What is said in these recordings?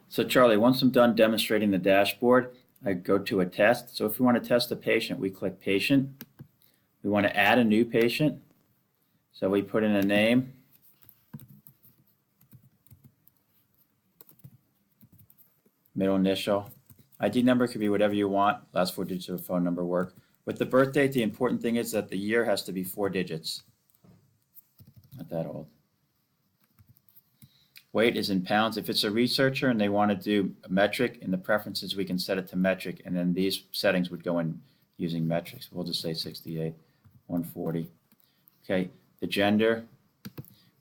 So Charlie, once I'm done demonstrating the dashboard, I go to a test. So if we want to test a patient, we click patient. We want to add a new patient. So we put in a name. Middle initial. ID number could be whatever you want. Last 4 digits of a phone number work. With the birth date, the important thing is that the year has to be 4 digits. Not that old. Weight is in pounds. If it's a researcher and they want to do a metric, in the preferences we can set it to metric, and then these settings would go in using metrics. We'll just say 68, 140. Okay, the gender.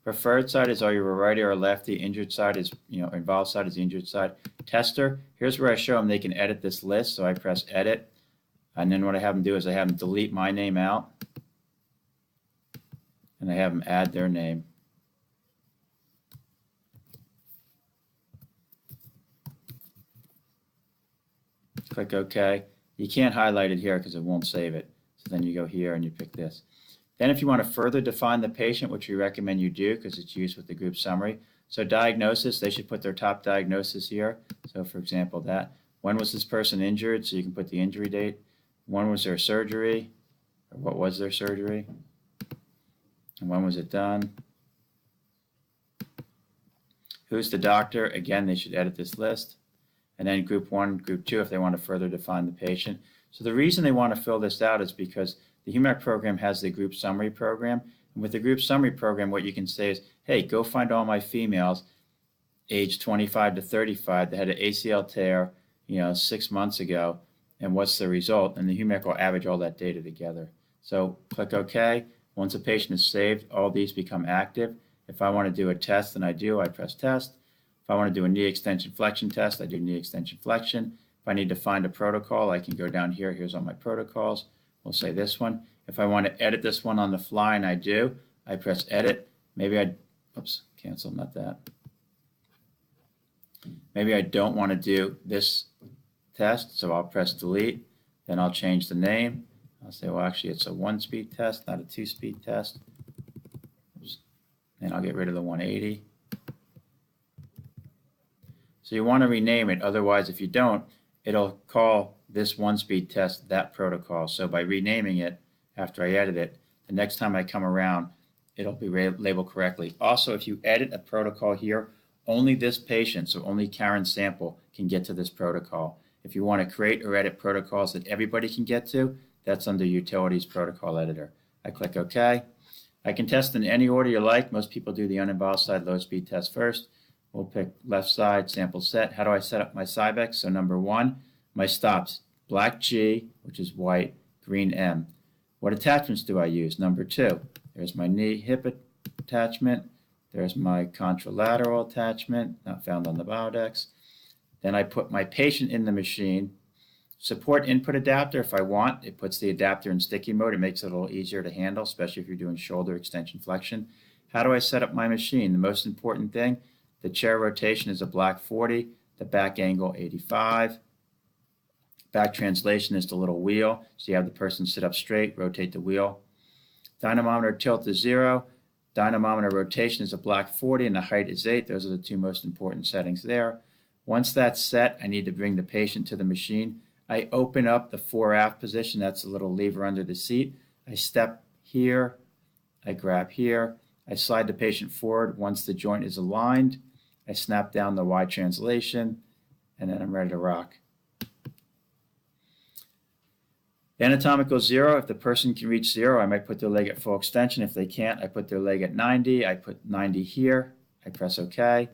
Preferred side is are you a righty or a lefty. Injured side is, involved side is the injured side. Tester, here's where I show them they can edit this list. So I press edit. And then what I have them do is I have them delete my name out. And I have them add their name. Click OK. You can't highlight it here because it won't save it. So then you go here and you pick this. Then if you want to further define the patient, which we recommend you do because it's used with the group summary. So diagnosis, they should put their top diagnosis here. So for example, that. When was this person injured? So you can put the injury date. When was their surgery? Or what was their surgery? And when was it done? Who's the doctor? Again, they should edit this list. And then group 1, group 2 if they want to further define the patient. So the reason they want to fill this out is because the HUMAC program has the group summary program. And with the group summary program, what you can say is, hey, go find all my females age 25 to 35 that had an ACL tear, 6 months ago, and what's the result? And the HUMAC will average all that data together. So click OK. Once a patient is saved, all these become active. If I want to do a test, and I do, I press test. If I want to do a knee extension flexion test, I do knee extension flexion. If I need to find a protocol, I can go down here. Here's all my protocols. We'll say this one. If I want to edit this one on the fly, and I do, I press edit. Maybe cancel, not that. Maybe I don't want to do this test, so I'll press delete. Then I'll change the name. I'll say, well, actually, it's a 1-speed test, not a 2-speed test. And I'll get rid of the 180. So you want to rename it. Otherwise, if you don't, it'll call this 1-speed test that protocol. So by renaming it after I edit it, the next time I come around, it'll be labeled correctly. Also, if you edit a protocol here, only this patient, so only Karen's sample, can get to this protocol. If you want to create or edit protocols that everybody can get to, that's under Utilities Protocol Editor. I click OK. I can test in any order you like. Most people do the uninvolved side low speed test first. We'll pick left side, sample set. How do I set up my Cybex? So number 1, my stops, black G, which is white, green M. What attachments do I use? Number 2, there's my knee hip attachment. There's my contralateral attachment, not found on the Biodex. Then I put my patient in the machine. Support input adapter if I want. It puts the adapter in sticky mode. It makes it a little easier to handle, especially if you're doing shoulder extension flexion. How do I set up my machine? The most important thing, the chair rotation is a black 40, the back angle 85. Back translation is the little wheel, so you have the person sit up straight, rotate the wheel. Dynamometer tilt is 0. Dynamometer rotation is a black 40 and the height is 8. Those are the 2 most important settings there. Once that's set, I need to bring the patient to the machine. I open up the fore-aft position. That's the little lever under the seat. I step here. I grab here. I slide the patient forward. Once the joint is aligned, I snap down the Y translation, and then I'm ready to rock. The anatomical 0, if the person can reach 0, I might put their leg at full extension. If they can't, I put their leg at 90. I put 90 here. I press OK.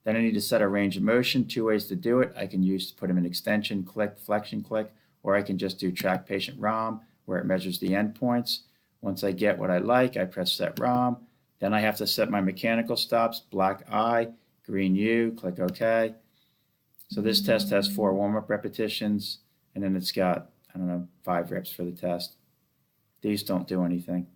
Then I need to set a range of motion. 2 ways to do it. I can use to put them in extension, click, flexion, click, or I can just do track patient ROM, where it measures the endpoints. Once I get what I like, I press set ROM. Then I have to set my mechanical stops, black I, green U, click OK. So this test has 4 warm-up repetitions, and then it's got, 5 reps for the test. These don't do anything.